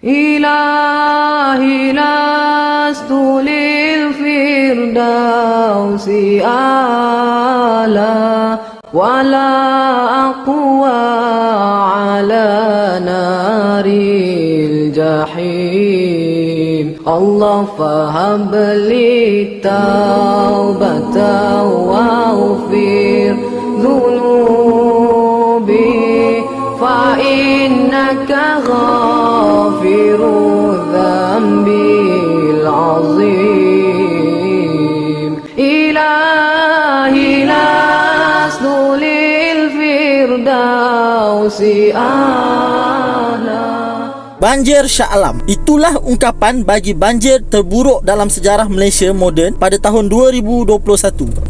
إلهي لست للفردوس أعلى ولا أقوى على نار الجحيم الله فهب لي التوبة واغفر ذنوبي فإنك غافر الذنب العظيم إلهي لست للفردوس أعلى. Banjir Shah Alam. Itulah ungkapan bagi banjir terburuk dalam sejarah Malaysia moden pada tahun 2021.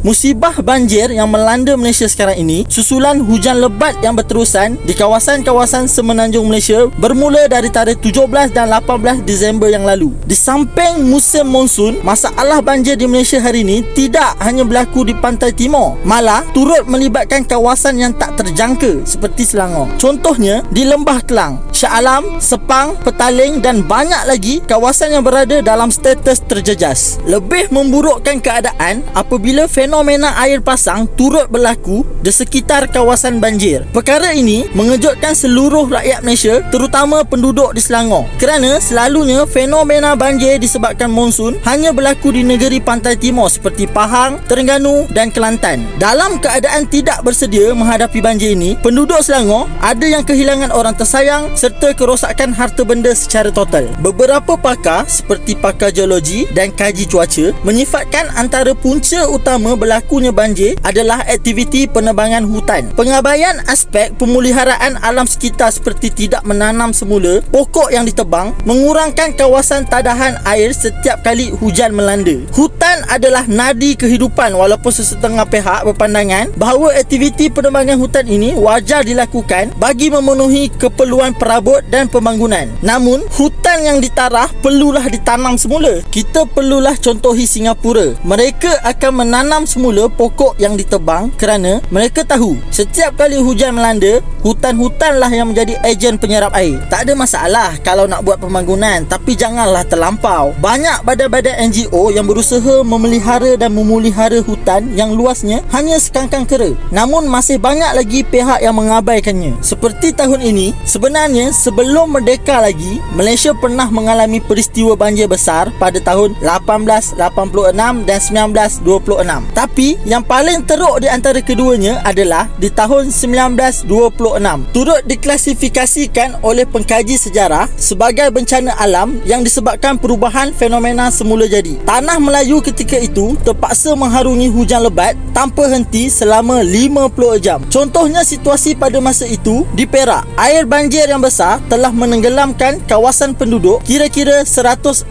Musibah banjir yang melanda Malaysia sekarang ini susulan hujan lebat yang berterusan di kawasan-kawasan semenanjung Malaysia bermula dari tarikh 17 dan 18 Disember yang lalu. Di samping musim monsun, masalah banjir di Malaysia hari ini tidak hanya berlaku di pantai timur, malah turut melibatkan kawasan yang tak terjangka seperti Selangor. Contohnya di Lembah Kelang, Shah Alam, Sepang, Petaling dan banyak lagi kawasan yang berada dalam status terjejas. Lebih memburukkan keadaan apabila fenomena air pasang turut berlaku di sekitar kawasan banjir. Perkara ini mengejutkan seluruh rakyat Malaysia, terutama penduduk di Selangor, kerana selalunya fenomena banjir disebabkan monsun hanya berlaku di negeri pantai timur seperti Pahang, Terengganu dan Kelantan. Dalam keadaan tidak bersedia menghadapi banjir ini, penduduk Selangor ada yang kehilangan orang tersayang serta kerosakan harta benda secara total. Beberapa pakar seperti pakar geologi dan kaji cuaca menyifatkan antara punca utama berlakunya banjir adalah aktiviti penebangan hutan. Pengabaian aspek pemeliharaan alam sekitar seperti tidak menanam semula pokok yang ditebang, mengurangkan kawasan tadahan air setiap kali hujan melanda. Hutan adalah nadi kehidupan, walaupun sesetengah pihak berpandangan bahawa aktiviti penebangan hutan ini wajar dilakukan bagi memenuhi keperluan perabot dan pembangunan. Namun, hutan yang ditarah perlulah ditanam semula. Kita perlulah contohi Singapura. Mereka akan menanam semula pokok yang ditebang kerana mereka tahu setiap kali hujan melanda, hutan-hutanlah yang menjadi ejen penyerap air. Tak ada masalah kalau nak buat pembangunan, tapi janganlah terlampau. Banyak badan-badan NGO yang berusaha memelihara dan memulihara hutan yang luasnya hanya sekangkang kera. Namun masih banyak lagi pihak yang mengabaikannya. Seperti tahun ini, sebenarnya sebelum merdeka lagi, Malaysia pernah mengalami peristiwa banjir besar pada tahun 1886 dan 1926. Tapi yang paling teruk di antara keduanya adalah di tahun 1926. Turut diklasifikasikan oleh pengkaji sejarah sebagai bencana alam yang disebabkan perubahan fenomena semula jadi. Tanah Melayu ketika itu terpaksa mengharungi hujan lebat tanpa henti selama 50 jam. Contohnya situasi pada masa itu di Perak. Air banjir yang besar telah menenggelamkan kawasan penduduk kira-kira 143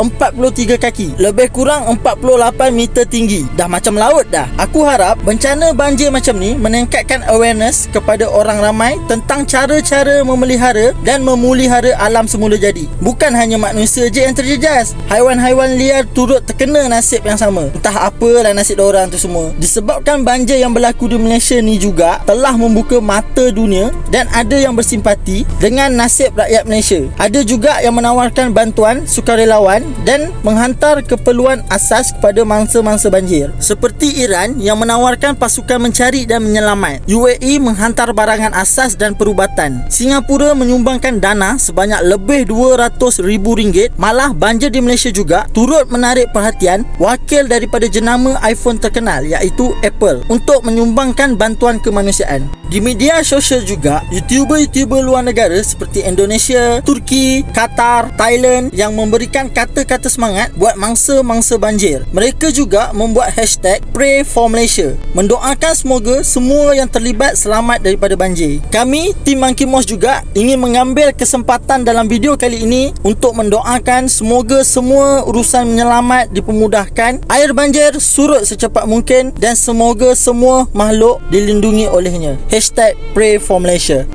kaki, lebih kurang 48 meter tinggi. Dah macam laut dah. Aku harap bencana banjir macam ni meningkatkan awareness kepada orang ramai tentang cara-cara memelihara dan memulihara alam semula jadi. Bukan hanya manusia je yang terjejas, haiwan-haiwan liar turut terkena nasib yang sama. Entah apalah nasib diorang tu semua. Disebabkan banjir yang berlaku di Malaysia ni juga telah membuka mata dunia dan ada yang bersimpati dengan nasib rakyat Malaysia. Ada juga yang menawarkan bantuan sukarelawan dan menghantar keperluan asas kepada mangsa-mangsa banjir. Seperti Iran yang menawarkan pasukan mencari dan menyelamat. UAE menghantar barangan asas dan perubatan. Singapura menyumbangkan dana sebanyak lebih RM200,000. Malah banjir di Malaysia juga turut menarik perhatian wakil daripada jenama iPhone terkenal iaitu Apple untuk menyumbangkan bantuan kemanusiaan. Di media sosial juga, YouTuber-YouTuber luar negara seperti Indonesia, Turki, Qatar, Thailand yang memberikan kata-kata semangat buat mangsa-mangsa banjir. Mereka juga membuat hashtag Pray for Malaysia, mendoakan semoga semua yang terlibat selamat daripada banjir. Kami, tim Monkey Moss juga ingin mengambil kesempatan dalam video kali ini untuk mendoakan semoga semua urusan menyelamat dipermudahkan, air banjir surut secepat mungkin dan semoga semua makhluk dilindungi olehnya. Hashtag Pray for Malaysia.